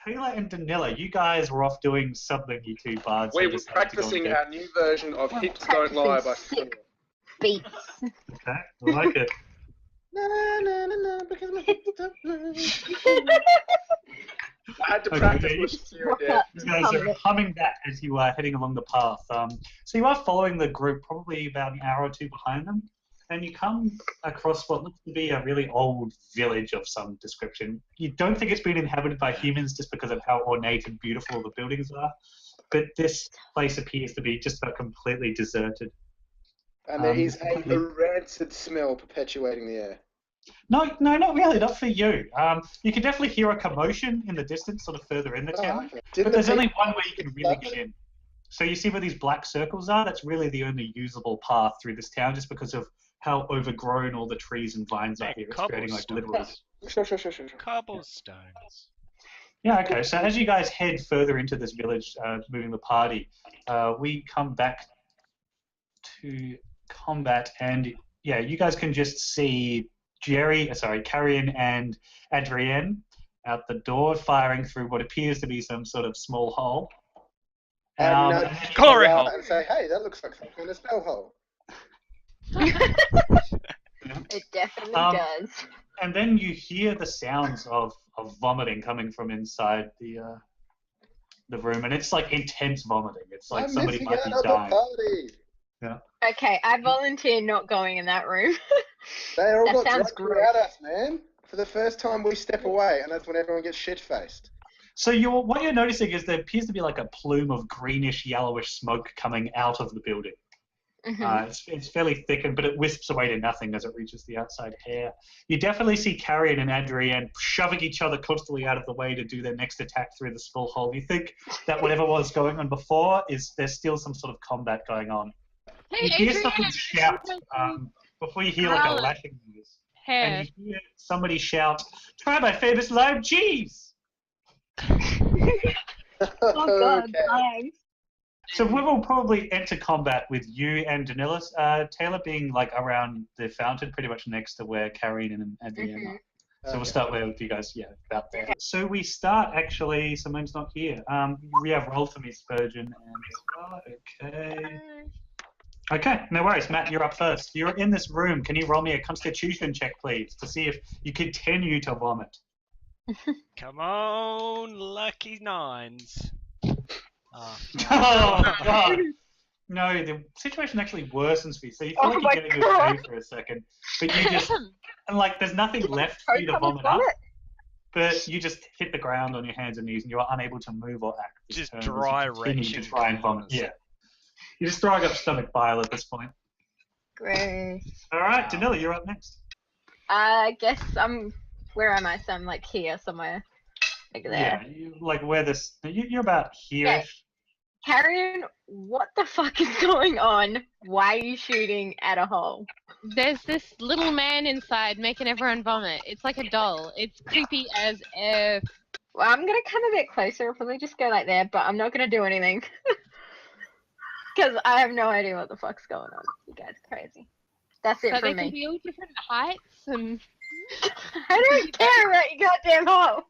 Taylor and Danila, you guys were off doing something, you two bards. We were practicing our new version of Hips Don't Lie by sick beats. Okay, I like it. because my hips don't lie. I had to practice listening to you again. You guys are humming that as you are heading along the path. So you are following the group, probably about an hour or two behind them, and you come across what looks to be a really old village of some description. You don't think it's been inhabited by humans just because of how ornate and beautiful the buildings are, but this place appears to be just about completely deserted. And there is a rancid smell perpetuating the air. No, not really, not for you. You can definitely hear a commotion in the distance, sort of further in the town, but there's only one way you can really get in. So you see where these black circles are? That's really the only usable path through this town, just because of how overgrown all the trees and vines are here. It's creating like literally... Sure. Cobblestones. Yeah, okay. So as you guys head further into this village, moving the party, we come back to combat, and yeah, you guys can just see Carrion and Adrienne out the door, firing through what appears to be some sort of small hole. Glory hole. And say, hey, that looks like some kind of spell hole. It definitely does. And then you hear the sounds of vomiting coming from inside the room, and it's like intense vomiting. It's like somebody might be dying. Yeah. Okay, I volunteer not going in that room. They all That got sounds drunk gross. at us, man. For the first time, we step away, and that's when everyone gets shit-faced. So what you're noticing is there appears to be like a plume of greenish, yellowish smoke coming out of the building. Mm-hmm. It's fairly thickened, but it wisps away to nothing as it reaches the outside air. You definitely see Carrion and Adrienne shoving each other constantly out of the way to do their next attack through the small hole. You think that whatever was going on before there's still some sort of combat going on. Hey, You hear Adrienne, something shout before you hear like a lashing noise. And you hear somebody shout, "Try my famous lime cheese!" Oh god, Okay. thanks. So we will probably enter combat with you and Danilis. Taylor being like around the fountain, pretty much next to where Karine and Adrienne are. So we'll start with you guys, about there. So we start actually, Simone's not here. We have roll for me, Spurgeon, and Okay, no worries. Matt, you're up first. You're in this room. Can you roll me a constitution check, please, to see if you continue to vomit? Come on, lucky nines. Oh, Oh, God. No, the situation actually worsens for you. So you feel like you're getting away for a second, but you just, and like there's nothing left for you to vomit up, but you just hit the ground on your hands and knees and you are unable to move or act. just As dry you continue to wrenching. try and vomit. Yeah. You're just throwing up stomach bile at this point. Great. All right, Danila, you're up next. I guess where am I? So I'm like here somewhere. Like there. Yeah, like where this, you're about here-ish. Carrion, what the fuck is going on? Why are you shooting at a hole? There's this little man inside making everyone vomit. It's like a doll. It's creepy as if. Well, I'm gonna come a bit closer. I'll probably just go like there, but I'm not gonna do anything. Because I have no idea what the fuck's going on. You guys are crazy. That's it So for they can me. be all different heights, and I don't care about your goddamn hole.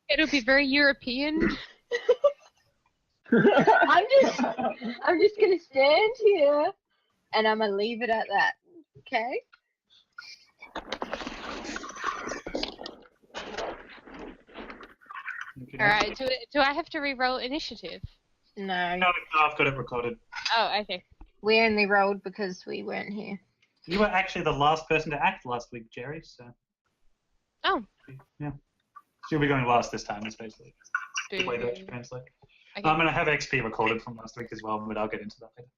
it'll be very European. I'm just gonna stand here, and I'm gonna leave it at that. Okay? All right. Do I have to re-roll initiative? No, No, I've got it recorded. Oh, okay. we only rolled because we weren't here. You were actually the last person to act last week, Jerry, so. Oh. Yeah. She'll be going last this time, is basically the way that Boo. translate. Okay. I'm going to have XP recorded from last week as well, but I'll get into that later.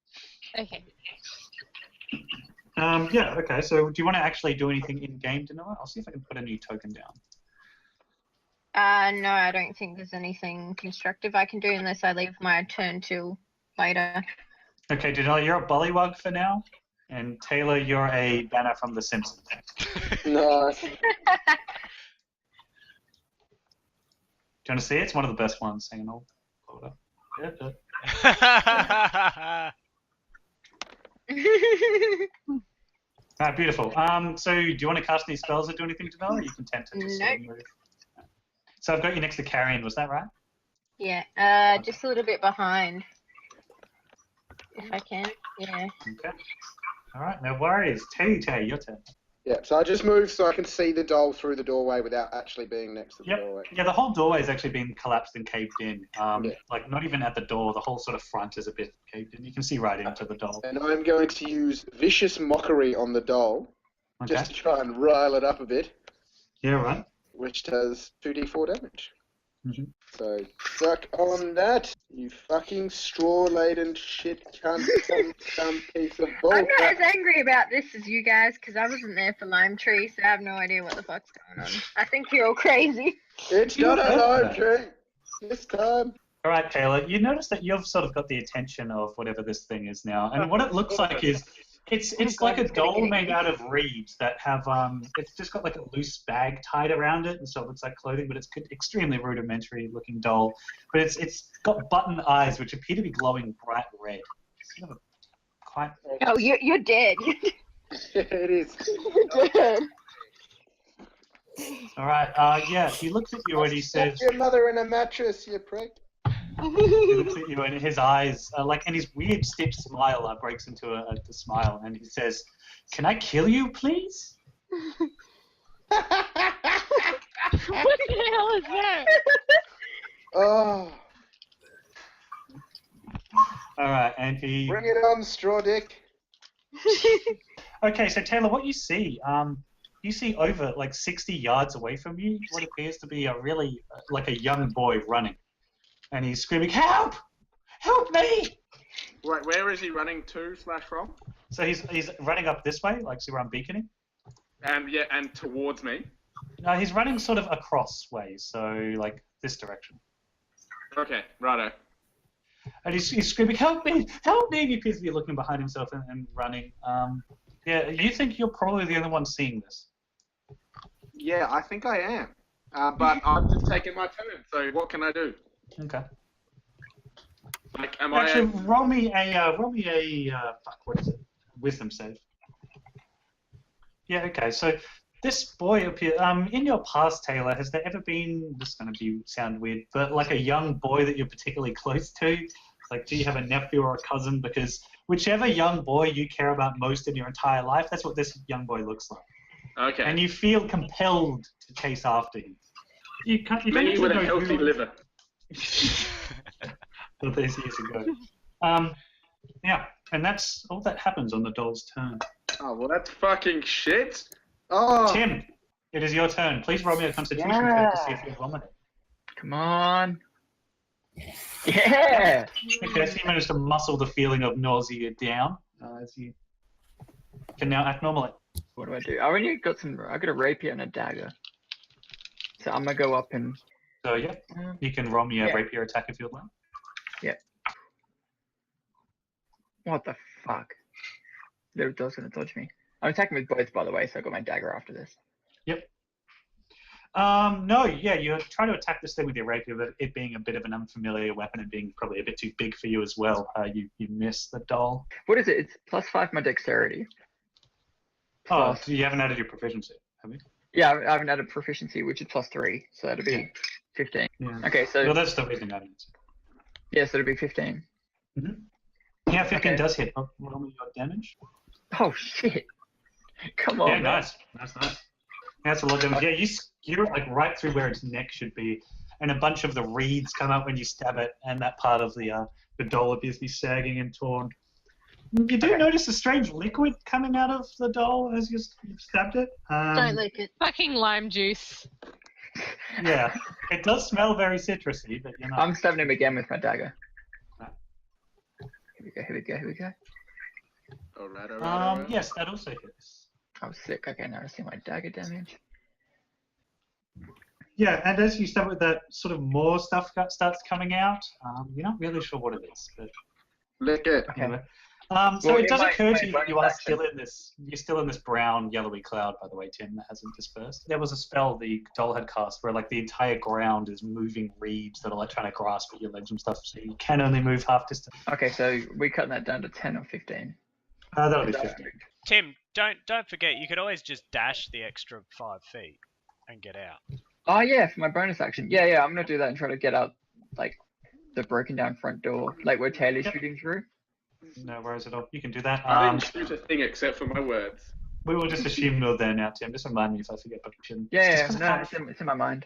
Okay. Yeah, okay, so do you want to actually do anything in-game, Danoa? I'll see if I can put a new token down. No, I don't think there's anything constructive I can do unless I leave my turn till later. Okay, Danoa, you're a bullywug for now, and Taylor, you're a banner from The Simpsons. Nice. Do you want to see it? It's one of the best ones. Hang on, I'll pull it up. Ah, beautiful. So do you want to cast any spells or do anything, Danoa? You can tempt it to Nope. move. So I've got you next to Carrion, was that right? Yeah, just a little bit behind. If I can, yeah. Okay. All right, no worries. Tay, your turn. Yeah, so I just move so I can see the doll through the doorway without actually being next to the doorway. Yeah, the whole doorway has actually been collapsed and caved in. Yeah. Like, not even at the door. The whole sort of front is a bit caved in. You can see right into the doll. And I'm going to use Vicious Mockery on the doll, Okay. just to try and rile it up a bit. Yeah, right. Which does 2d4 damage. Mm-hmm. So, suck on that, you fucking straw-laden shit cunt, some piece of bull. I'm not as angry about this as you guys, because I wasn't there for Lime Tree, so I have no idea what the fuck's going on. I think you're all crazy. It's not a lime tree this time. All right, Taylor, you notice that you've sort of got the attention of whatever this thing is now. And what it looks like is it's like a doll made out of reeds that have it's just got like a loose bag tied around it, and so it looks like clothing, but it's extremely rudimentary looking doll. But it's got button eyes which appear to be glowing bright red. It's sort of quite. Oh, you're dead. It is. You're dead. All right. Yeah. He looks at you and he says. Your mother in a mattress, you prick. He looks at you and his eyes, and his weird stiff smile breaks into a smile, and he says, "Can I kill you, please?" What the hell is that? Oh, All right, and he. bring it on, straw dick. Okay, so Taylor, what you see over like 60 yards away from you, what appears to be a really like a young boy running, and he's screaming, "Help! Help me!" Right, where is he running to / from? So he's running up this way, like see where I'm beaconing. And towards me. No, he's running sort of across ways, so like this direction. Okay, righto. And he's screaming, "Help me! Help me!" He appears to be looking behind himself and running. Yeah, you think you're probably the only one seeing this. Yeah, I think I am. But I'm just taking my turn, so what can I do? Okay. Like, am Actually, roll me a fuck, what is it? Wisdom save. Yeah, okay. So this boy in your past, Taylor, has there ever been, this is going to sound weird, but like a young boy that you're particularly close to? Like, do you have a nephew or a cousin? Because whichever young boy you care about most in your entire life, that's what this young boy looks like. Okay. And you feel compelled to chase after him. You don't Me need to with a know healthy who- liver. All these years ago. Yeah, and that's all that happens on the doll's turn. Oh, well, that's fucking shit. Oh. Tim, it is your turn. Please roll me a Constitution check to see if you're vomiting. Come on. Yeah. Okay, so you managed to muscle the feeling of nausea down as you can now act normally. What do? I only got I got a rapier and a dagger. So I'm gonna go up and. So yeah, you can roll me a Yeah. rapier attack if you'd like. What the fuck? They're just gonna dodge me. I'm attacking with both, by the way, so I got my dagger after this. Yep. No, yeah, you try to attack this thing with your rapier, but it being a bit of an unfamiliar weapon and being probably a bit too big for you as well, you miss the doll. What is it? It's +5 my dexterity. Oh, Plus- so you haven't added your proficiency, have you? Yeah, I haven't added proficiency, which is +3, so it'll be 15. Yeah. Okay, so Well, that's the reason I didn't. yeah, so it'll be 15. Yeah, 15 Okay. does hit. Roll me your damage. Oh shit! Come on. Yeah, man. nice. Yeah, that's a lot of damage. Yeah, you skewer it like right through where its neck should be, and a bunch of the reeds come out when you stab it, and that part of the doll appears to be sagging and torn. You do notice a strange liquid coming out of the doll as you've stabbed it. Don't lick it. Fucking lime juice. Yeah, it does smell very citrusy, but you know. I'm stabbing him again with my dagger. Right. Here we go. Alright. Yes, that also hits. Oh, sick. Okay, now I see my dagger damage. Yeah, and as you start with that, sort of more stuff starts coming out. You're not really sure what it is, but Lick it. Okay. anyway. So Well, it does my- occur my to you that you are bonus still in this. You're still in this brown, yellowy cloud, by the way, Tim. That hasn't dispersed. There was a spell the doll had cast where, like, the entire ground is moving reeds that are like trying to grasp at your legs and stuff. So you can only move half distance. Okay, so we cut that down to 10 or 15. That'll be 50. Tim, don't forget, you could always just dash the extra 5 feet and get out. Oh yeah, for my bonus action. Yeah, I'm gonna do that and try to get out like the broken down front door, like where Taylor's shooting through. No worries at all. You can do that. I didn't shoot a thing except for my words. We will just assume you're there now, Tim. Just remind me if I forget. But Yeah, no, it's in my mind.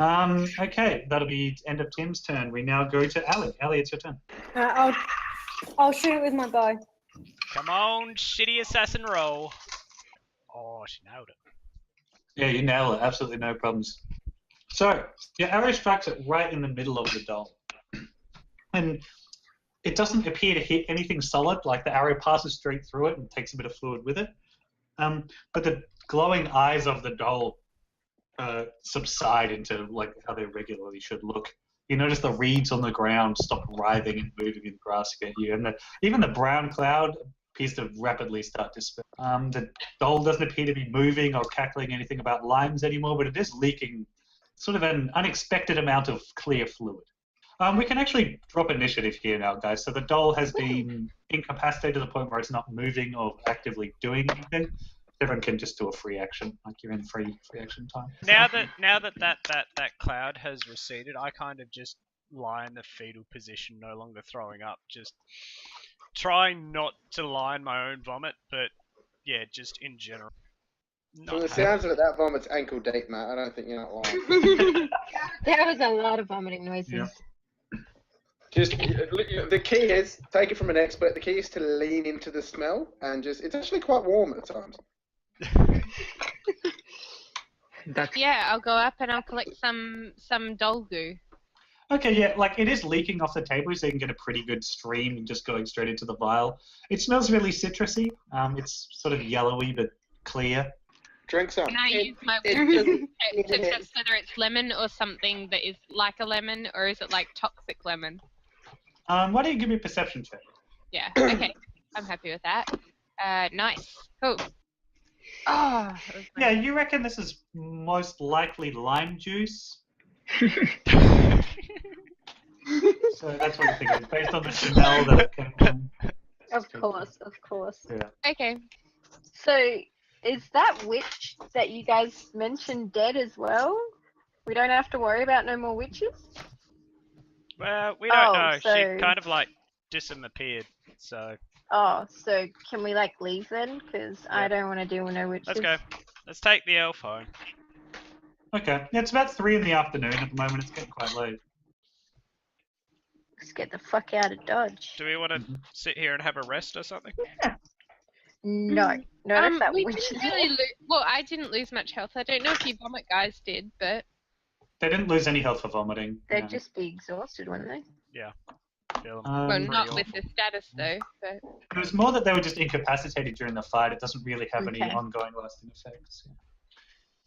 Okay, that'll be end of Tim's turn. We now go to Ali. Ali, it's your turn. I'll shoot it with my bow. Come on, shitty assassin roll. Oh, she nailed it. Yeah, you nail it. Absolutely no problems. So, your arrow strikes it right in the middle of the doll. And it doesn't appear to hit anything solid, like the arrow passes straight through it and takes a bit of fluid with it. But the glowing eyes of the doll subside into like how they regularly should look. You notice the reeds on the ground stop writhing and moving and grasping at you, and even the brown cloud appears to rapidly start to spin. The doll doesn't appear to be moving or cackling anything about limes anymore, but it is leaking sort of an unexpected amount of clear fluid. We can actually drop initiative here now, guys. So the doll has been incapacitated to the point where it's not moving or actively doing anything. Everyone can just do a free action, like you're in free action time. Now that cloud has receded, I kind of just lie in the fetal position, no longer throwing up, just trying not to lie in my own vomit, but yeah, just in general. From the sounds of it, that vomit's ankle deep, Matt. I don't think you're not lying. There was a lot of vomiting noises. Yeah. Just the key is, take it from an expert. The key is to lean into the smell, and it's actually quite warm at times. Yeah, I'll go up and I'll collect some doll goo. Okay, yeah, like it is leaking off the table, so you can get a pretty good stream just going straight into the vial. It smells really citrusy. It's sort of yellowy but clear. Drink some. Can I use my it wisdom to test whether it's lemon or something that is like a lemon, or is it like toxic lemon? Why don't you give me a perception check? Yeah, okay. I'm happy with that. Nice. Cool. Oh, Yeah, you reckon this is most likely lime juice? So that's what you think it is, based on the smell that it came from. Of course. Yeah. Okay. So, is that witch that you guys mentioned dead as well? We don't have to worry about no more witches? Well, we don't know. so- She kind of like disappeared, so Oh, so can we like leave then? Because I don't want to deal with no witches. let's go. Let's take the elf home. Okay. Yeah, it's about 3 in the afternoon at the moment. It's getting quite late. Let's get the fuck out of Dodge. Do we want to sit here and have a rest or something? No, not if that we witch didn't is really well, I didn't lose much health. I don't know if you vomit guys did, but They didn't lose any health for vomiting. They'd no. just be exhausted, wouldn't they? Feel well, Um, not with the status though. But It was more that they were just incapacitated during the fight. It doesn't really have any Okay. ongoing lasting effects.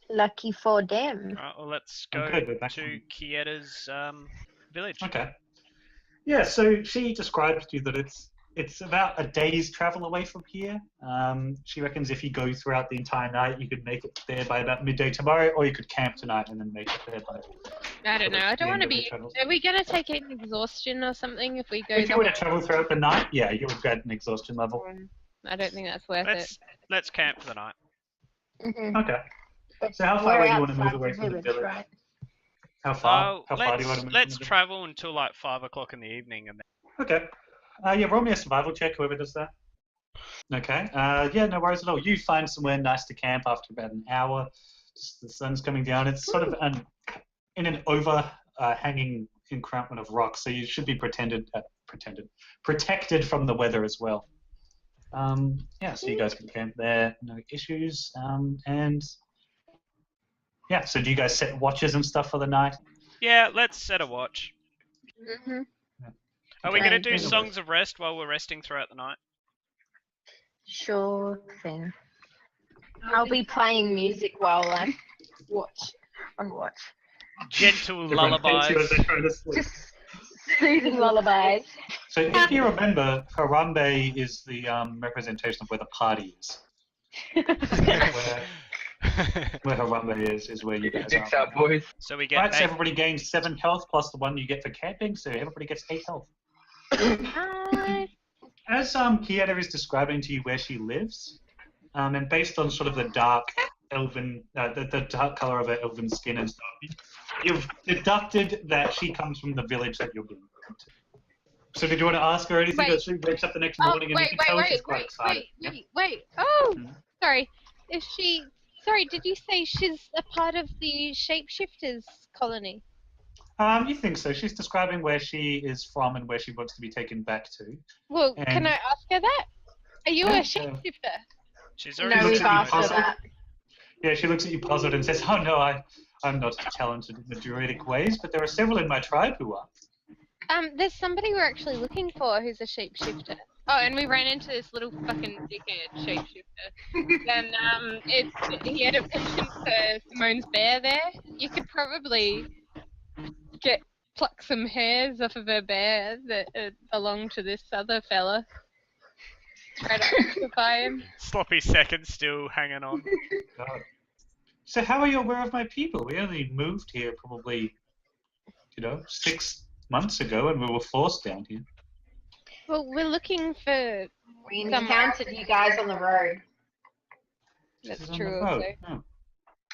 Lucky for them. Right, well, let's go Okay, we're back to on. Kieda's village. Okay. Yeah, so she described to you that it's about a day's travel away from here. She reckons if you go throughout the entire night, you could make it there by about midday tomorrow, or you could camp tonight and then make it there by... I don't know. I don't the want to end of the be. travel. Are we gonna take an exhaustion or something if we go? If the you were to whole- travel throughout the night, yeah, you would get an exhaustion level. I don't think that's worth it. Let's camp for the night. Mm-hmm. Okay. So how far away do you want to move away from the village? Right? How far? Oh, How far do you want to move let's from the travel until like 5 o'clock in the evening, and then village? Okay. Yeah, roll me a survival check, whoever does that. Okay. Yeah, no worries at all. You find somewhere nice to camp after about an hour. Just the sun's coming down. It's sort of in an overhanging encampment of rocks, so you should be protected from the weather as well. Yeah, so you guys can camp there, no issues. And yeah, so do you guys set watches and stuff for the night? yeah, let's set a watch. Mm-hmm. Are we Okay. gonna do Anyway. songs of rest while we're resting throughout the night? Sure thing. I'll be playing music while I watch. Gentle Everyone hates you as lullabies. they're trying to sleep. Just soothing lullabies. So if you remember, Harambe is the representation of where the party is. Where Harambe is where you guys Dicks are. out, boys. So we get Right, so 8. everybody gains 7 health plus the 1 you get for camping, so everybody gets 8 health. Hi. As Kieta is describing to you where she lives, and based on sort of the dark elven, the dark color of her elven skin and stuff, you've deducted that she comes from the village that you're being to. So did you want to ask her anything? Wait. She wakes up the next morning and you can tell she's quite excited. Wait. Oh, Mhm. sorry. Is she? Sorry, did you say she's a part of the shapeshifters colony? You think so? She's describing where she is from and where she wants to be taken back to. Well, And- can I ask her that? Are you Yeah, a shapeshifter? She's No, already we've looks at you asked her puzzled. that. Yeah, she looks at you puzzled and says, "Oh no, I'm not talented in the druidic ways, but there are several in my tribe who are." There's somebody we're actually looking for who's a shapeshifter. Oh, and we ran into this little fucking dickhead shapeshifter. And he had a penchant for Simone's bear there. You could probably pluck some hairs off of her bear that belong to this other fella. Try to occupy him. Sloppy second still hanging on. God. So how are you aware of my people? We only moved here probably, 6 months ago, and we were forced down here. Well, we're looking for. We encountered you guys on the road. This That's is on true the road. also. Oh.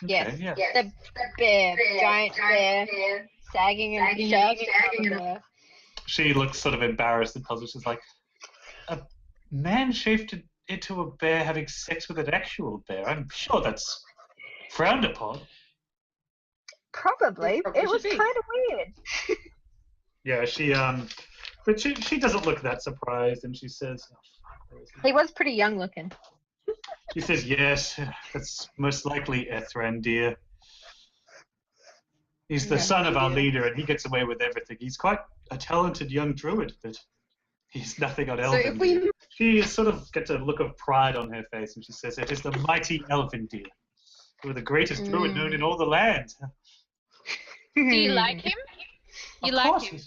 Yes. Okay, yeah. The bear, giant bear, sagging and shagging. She looks sort of embarrassed and puzzled. She's like, "A man shaped into a bear having sex with an actual bear? I'm sure that's frowned upon." Probably. Probably It was should be. kind of weird. Yeah, but she doesn't look that surprised, and she says, "Oh, fuck, where is he?" He was pretty young looking. She says, "Yes, that's most likely Ethrandir. He's the son of our leader, and he gets away with everything. He's quite a talented young druid, but he's nothing on So Elven. if we She sort of gets a look of pride on her face, and she says, "It is the mighty Elvendir, who are the greatest druid known in all the land." Do you like him? You Of like course, him?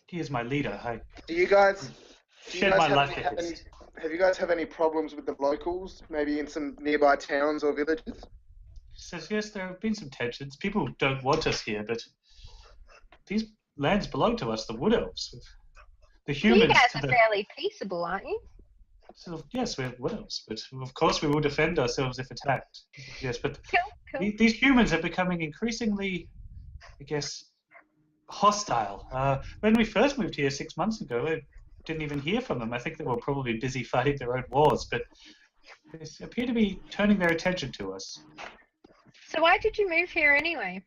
he is my leader. I do you guys shed my life for have his. you guys have any problems with the locals? Maybe in some nearby towns or villages? She says, "Yes, there have been some tensions. People don't want us here, but these lands belong to us, the Wood Elves. The You humans guys to are the... fairly peaceable, aren't you? So, yes, we're Wood Elves, but of course we will defend ourselves if attacked. Yes, but Cool. these humans are becoming increasingly, I guess, hostile. When we first moved here 6 months ago, I didn't even hear from them. I think they were probably busy fighting their own wars, but they appear to be turning their attention to us. So why did you move here anyway?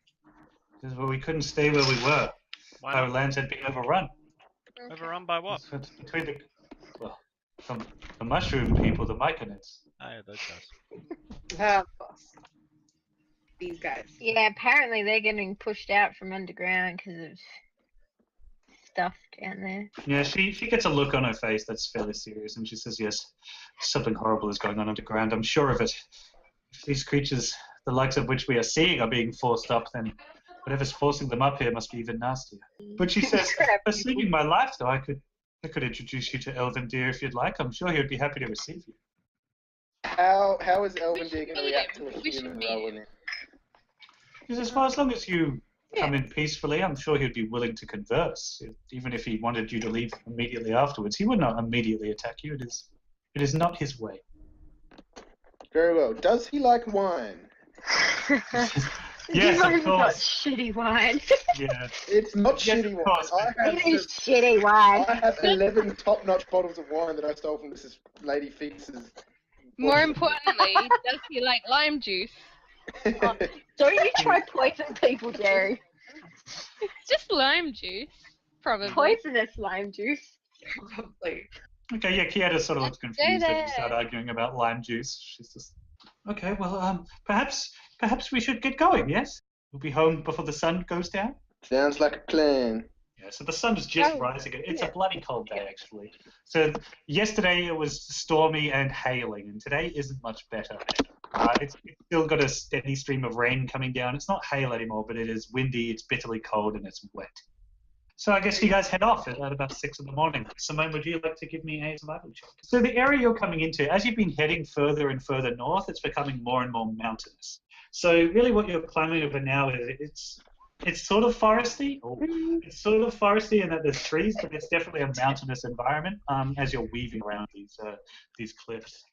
Because we couldn't stay where we were. Why Our not? lands had been overrun. Overrun by what? It's between the mushroom people, the Myconids. Oh, yeah, those guys. Of course. These guys. Yeah, apparently they're getting pushed out from underground because of stuff down there. Yeah, she gets a look on her face that's fairly serious, and she says, "Yes, something horrible is going on underground. I'm sure of it. If these creatures, the likes of which we are seeing, are being forced up, then whatever's forcing them up here must be even nastier." But she says, "For saving my life, though, I could introduce you to Elvendir if you'd like. I'm sure he would be happy to receive you." How is We Elvendir should going to meet react him. to a We should human meet rolling him. in? Because as long as you come in peacefully, I'm sure he'd be willing to converse. Even if he wanted you to leave immediately afterwards, he would not immediately attack you. It is not his way. Very well. Does he like wine? Yes, You've of only got course. shitty wine. Yeah. It's not Yes, shitty of wine. course. It is shitty wine. I have 11 top-notch bottles of wine that I stole from Mrs. Lady Feats's. More importantly, does he like lime juice? Don't you try poison people, Jerry. It's just lime juice, probably. Poisonous lime juice. Probably. Okay, yeah, Kieta sort of looks Let's go confused as you there. start arguing about lime juice. She's just, okay, well, perhaps we should get going, yes? We'll be home before the sun goes down? Sounds like a plan. Yeah, so the sun is just Oh, rising. It's yeah. a bloody cold day, actually. So yesterday it was stormy and hailing, and today isn't much better. It's still got a steady stream of rain coming down. It's not hail anymore, but it is windy, it's bitterly cold, and it's wet. So I guess you guys head off at about 6 in the morning. Simone, would you like to give me a survival check? So the area you're coming into, as you've been heading further and further north, it's becoming more and more mountainous. So really what you're climbing over now is it's sort of foresty. It's sort of foresty in that there's trees, but it's definitely a mountainous environment as you're weaving around these cliffs.